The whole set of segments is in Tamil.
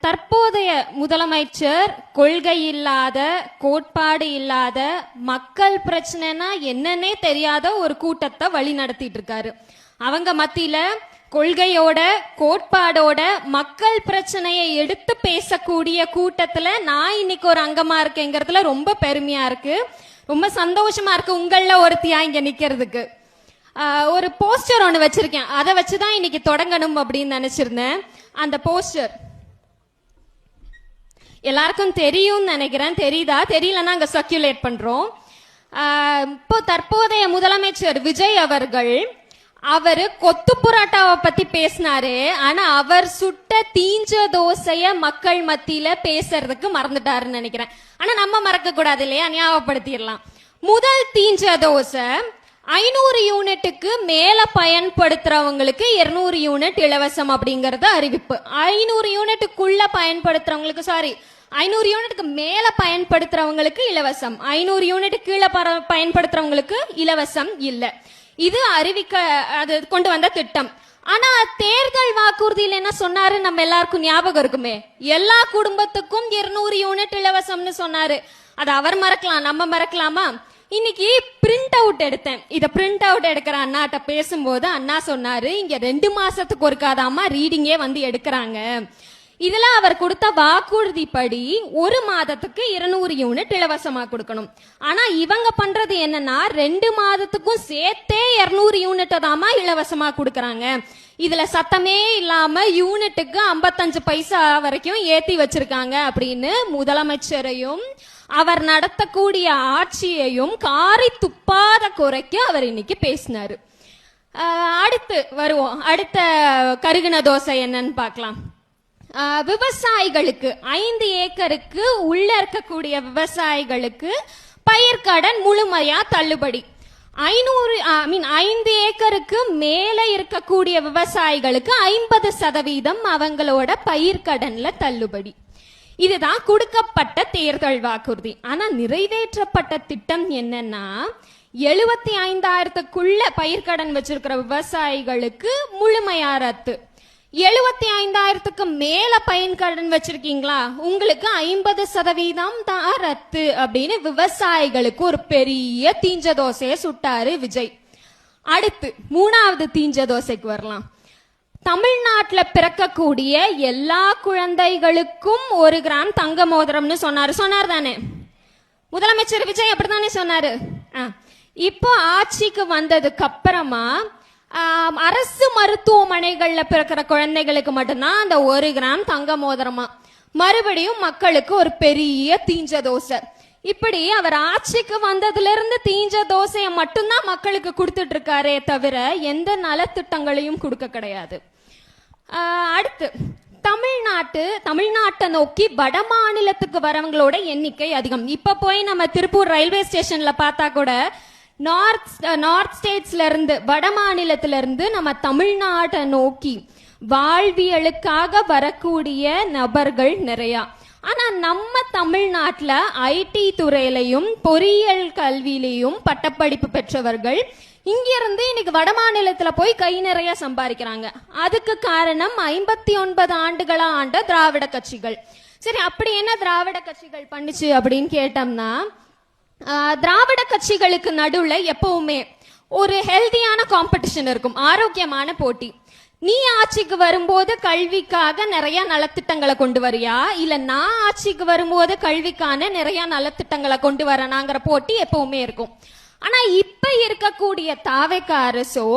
தற்போதைய முதலமைச்சர் கொள்கை இல்லாத, கோட்பாடு இல்லாத, மக்கள் பிரச்சனைனா என்னன்னே தெரியாத ஒரு கூட்டத்தை வழி நடத்திட்டு இருக்காரு. அவங்க மத்தியில கொள்கையோட, கோட்பாடோட, மக்கள் பிரச்சனையை எடுத்து பேசக்கூடிய கூட்டத்துல நான் இன்னைக்கு ஒரு அங்கமா இருக்கேங்கிறதுல ரொம்ப பெருமையா இருக்கு, ரொம்ப சந்தோஷமா இருக்கு. உங்கள ஒருத்தியா இங்க நிக்கிறதுக்கு ஒரு போஸ்டர் ஒன்று வச்சிருக்கேன். அதை வச்சுதான் இன்னைக்கு தொடங்கணும் அப்படின்னு நினைச்சிருந்தேன். அந்த போஸ்டர் எல்லாருக்கும் தெரியும் நினைக்கிறேன். தெரியுதா? தெரியலன்னா அங்க சர்க்குலேட் பண்றோம். இப்போ தற்போதைய முதலமைச்சர் விஜய் அவரு கொத்து புரோட்டாவை பத்தி பேசினாரு. ஆனா அவர் சுட்ட தீஞ்ச தோசைய மக்கள் மத்தியில பேசுறதுக்கு மறந்துட்டாருன்னு நினைக்கிறேன். ஆனா நம்ம மறக்க கூடாது இல்லையா? ஞாபகப்படுத்திடலாம். முதல் தீஞ்ச தோசை 500 யூனிட்டுக்கு மேல பயன்படுத்துறவங்களுக்கு 200 யூனிட் இலவசம் அப்படிங்கறது அறிவிப்பு. 500 யூனிட்டுக்குள்ள பயன்படுத்துறவங்களுக்கு, 500 யூனிட்டுக்கு மேல பயன்படுத்துறவங்களுக்கு இலவசம், 500 யூனிட் கீழே பயன்படுத்துறவங்களுக்கு இலவசம் இல்ல. இது அது கொண்டு வந்த திட்டம். ஆனா தேர்தல் வாக்குறுதியில் என்ன சொன்னாரு நம்ம எல்லாருக்கும் ஞாபகம் இருக்குமே, எல்லா குடும்பத்துக்கும் 200 யூனிட் இலவசம்னு சொன்னாரு. அது அவர் மறக்கலாம், நம்ம மறக்கலாமா? இன்னைக்கு பிரிண்ட் அவுட் எடுத்தேன். இத பிரிண்ட் அவுட் எடுக்கிற அண்ணாட்ட பேசும்போது அண்ணா சொன்னாரு, இங்க 2 மாசத்துக்கு ஒருக்காதாமா ரீடிங்கே வந்து எடுக்கிறாங்க. இதுல அவர் கொடுத்த வாக்குறுதி படி 1 மாதத்துக்கு 200 யூனிட் இலவசமா கொடுக்கணும். ஆனா இவங்க பண்றது என்னன்னா 2 மாதத்துக்கும் சேர்த்தே 200 யூனிட் தாமா இலவசமா கொடுக்கறாங்க. இதுல சத்தமே இல்லாம யூனிட்டுக்கு 55 பைசா வரைக்கும் ஏத்தி வச்சிருக்காங்க அப்படின்னு முதலமைச்சரையும் அவர் நடத்தக்கூடிய ஆட்சியையும் காரி துப்பாத குறைக்கு அவர் இன்னைக்கு பேசினாரு. அடுத்து வருவோம். அடுத்த கருகின தோசை என்னன்னு பார்க்கலாம். விவசாயிகளுக்கு 5 ஏக்கருக்கு உள்ள இருக்கக்கூடிய விவசாயிகளுக்கு பயிர்க்கடன் முழுமையா தள்ளுபடி. 5 ஏக்கருக்கு மேல இருக்கக்கூடிய விவசாயிகளுக்கு 50% அவங்களோட பயிர்க்கடன்ல தள்ளுபடி. இதுதான் கொடுக்கப்பட்ட தேர்தல் வாக்குறுதி. ஆனா நிறைவேற்றப்பட்ட திட்டம் என்னன்னா 75,000க்குள்ள பயிர்க்கடன் வச்சிருக்கிற விவசாயிகளுக்கு முழுமையா ரத்து. 75,000க்கு மேல பயிர்க்கடன் வச்சிருக்கீங்களா, உங்களுக்கு 50% தான் ரத்து அப்படின்னு விவசாயிகளுக்கு ஒரு பெரிய தீஞ்ச தோசையை சுட்டாரு விஜய். அடுத்து 3வது தீஞ்ச தோசைக்கு வரலாம். தமிழ்நாட்டில் பிறக்கக்கூடிய எல்லா குழந்தைகளுக்கும் 1 கிராம் தங்க மோதிரம்னு சொன்னார் தானே முதலமைச்சர் விஜய்? அப்படித்தானே சொன்னாரு. இப்போ ஆட்சிக்கு வந்ததுக்கு அப்புறமா அரசு மருத்துவமனைகள்ல பிறக்கிற குழந்தைகளுக்கு மட்டும்தான் அந்த 1 கிராம் தங்க மோதிரமா. மறுபடியும் மக்களுக்கு ஒரு பெரிய தீஞ்ச தோசை. இப்படி அவர் ஆட்சிக்கு வந்ததுல இருந்து தீஞ்ச தோசையை மட்டும்தான் மக்களுக்கு கொடுத்துட்டு இருக்காரே தவிர எந்த நலத்திட்டங்களையும் கொடுக்க கிடையாது. அடுத்து தமிழ்நாட்டை நோக்கி வட மாநிலத்துக்கு வரவங்களோட எண்ணிக்கை அதிகம். இப்ப போய் நம்ம திருப்பூர் ரயில்வே ஸ்டேஷன்ல பார்த்தா கூட நார்த் ஸ்டேட்ஸ்ல இருந்து, வட மாநிலத்தில இருந்து நம்ம தமிழ்நாட்டை நோக்கி வாழ்வியலுக்காக வரக்கூடிய நபர்கள் நிறையா. ஆனா நம்ம தமிழ்நாட்டுல ஐடி துறையிலையும் பொறியியல் கல்வியிலையும் பட்டப்படிப்பு பெற்றவர்கள் இங்கிருந்து இன்னைக்கு வட மாநிலத்துல போய் கை நிறைய சம்பாதிக்கிறாங்க. அதுக்கு காரணம் 59 ஆண்டுகளா ஆண்ட திராவிட கட்சிகள். சரி, அப்படி என்ன திராவிட கட்சிகள் பண்ணுச்சு அப்படின்னு கேட்டோம்னா, திராவிட கட்சிகளுக்கு நடுவுல எப்பவுமே ஒரு ஹெல்தியான காம்படிஷன் இருக்கும், ஆரோக்கியமான போட்டி. நீ ஆட்சிக்கு வரும்போது கல்விக்காக நிறைய நலத்திட்டங்களை கொண்டு வரியா, இல்ல நான் ஆட்சிக்கு வரும்போது கல்விக்கான நிறைய நலத்திட்டங்களை கொண்டு வரனாங்கிற போட்டி எப்பவுமே இருக்கும். ஆனா இப்ப இருக்கக்கூடிய தாவேக அரசோ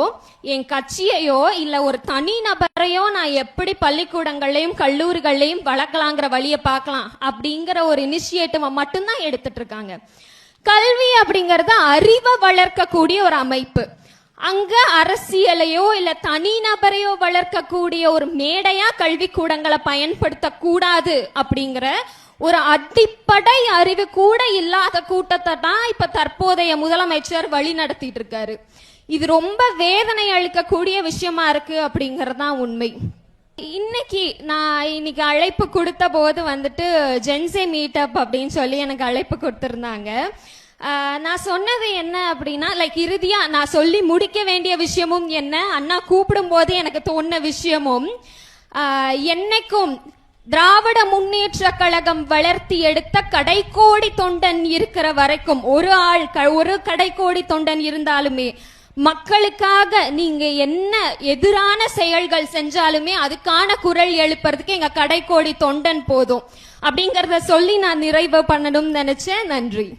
என் கட்சியையோ இல்ல ஒரு தனி நபரையோ நான் எப்படி பள்ளிக்கூடங்களையும் கல்லூரிகளையும் வளர்க்கலாங்கிற வழியை பார்க்கலாம் அப்படிங்கிற ஒரு இனிஷியேட்டிவ் மட்டும்தான் எடுத்துட்டு இருக்காங்க. கல்வி அப்படிங்கறது அறிவை வளர்க்கக்கூடிய ஒரு அமைப்பு. அங்க அரசியலையோ இல்ல தனி நபரையோ வளர்க்கக்கூடிய ஒரு மேடையா கல்வி கூடங்களை பயன்படுத்த கூடாது அப்படிங்கிற ஒரு அடிப்படை அறிவு கூட இல்லாத கூட்டத்தை தான் இப்ப தற்போதைய முதலமைச்சர் வழி நடத்திட்டு இருக்காரு. இது ரொம்ப வேதனை அளிக்கக்கூடிய விஷயமா இருக்கு அப்படிங்கறதுதான் உண்மை. இன்னைக்கு அழைப்பு கொடுத்த போது வந்துட்டு ஜென்சே மீட்டப் அப்படின்னு சொல்லி எனக்கு அழைப்பு கொடுத்திருந்தாங்க. நான் சொன்னது என்ன அப்படின்னா, இறுதியா நான் சொல்லி முடிக்க வேண்டிய விஷயமும் என்ன, அண்ணா கூப்பிடும் போது எனக்கு தோணுன விஷயமும், என்னைக்கும் திராவிட முன்னேற்ற கழகம் வளர்த்தி எடுத்த கடைக்கோடி தொண்டன் இருக்கிற வரைக்கும் ஒரு கடைக்கோடி தொண்டன் இருந்தாலுமே மக்களுக்காக நீங்க என்ன எதிரான செயல்கள் செஞ்சாலுமே அதுக்கான குரல் எழுப்புறதுக்கு எங்க கடைக்கோடி தொண்டன் போதும் அப்படிங்கறத சொல்லி நான் நிறைவு பண்ணணும்னு நினைச்சேன். நன்றி.